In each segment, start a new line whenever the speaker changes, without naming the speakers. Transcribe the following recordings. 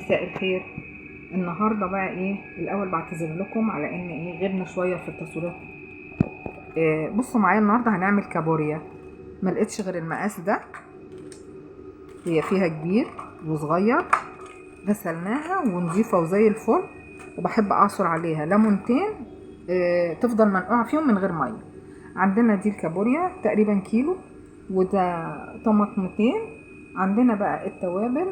مساء الخير. النهارده بقى ايه، الاول بعتذر لكم على ان غبنا شويه في التصويرات. بصوا معايا، النهارده هنعمل كابوريا. ما لقيتش غير المقاس ده، هي فيها كبير وصغير. غسلناها ونضيفه وزي الفل، وبحب اعصر عليها ليمونتين تفضل منقوعه فيهم من غير ميه. عندنا دي الكابوريا تقريبا كيلو، وده طماطمتين. عندنا بقى التوابل،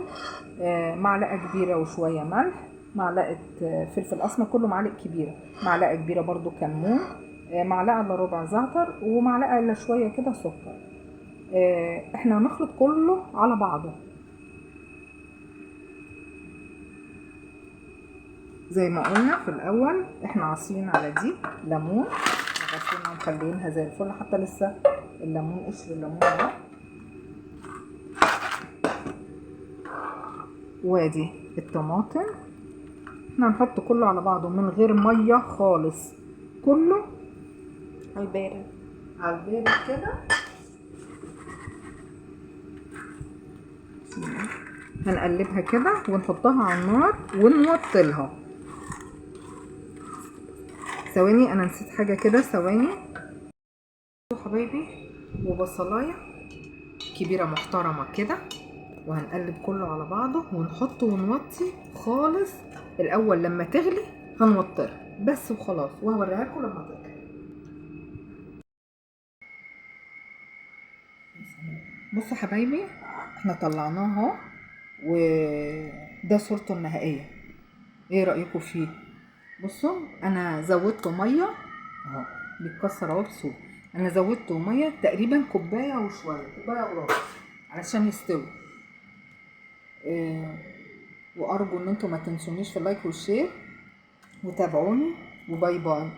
معلقه كبيره وشويه ملح، معلقه فلفل اسمر، كله معالق كبيره، معلقه كبيره برضو كمون، معلقه الا ربع زعتر، ومعلقه الا شويه كده سكر. احنا هنخلط كله على بعضه زي ما قلنا في الاول. احنا عاصرين على دي ليمون، غسلنا ومخلينها زي الفل، حتى لسه الليمون قشر الليمون ده. وادي الطماطم، احنا هنحط كله على بعضه من غير ميه خالص، كله
على البارد
على البارد كده. هنقلبها كده ونحطها على النار ونوطلها. ثواني، انا نسيت حاجه كده، ثواني حبايبي. وبصلايه كبيره محترمه كده، وهنقلب كله على بعضه ونحطه ونوطي خالص. الاول لما تغلي هنوطرها بس وخلاص، وهوريها لكم لما تغلي. بصوا حبايبي، احنا طلعناه اهو، وده صورته النهائيه. ايه رايكم فيه؟ بصوا انا زودته ميه اهو، بيتكسر اهو بسهوله. انا زودته ميه تقريبا كوبايه وشويه، كوبايه وربع، علشان يستوي. وارجو ان انتم ما تنسونيش في اللايك والشير، وتابعوني، وباي باي.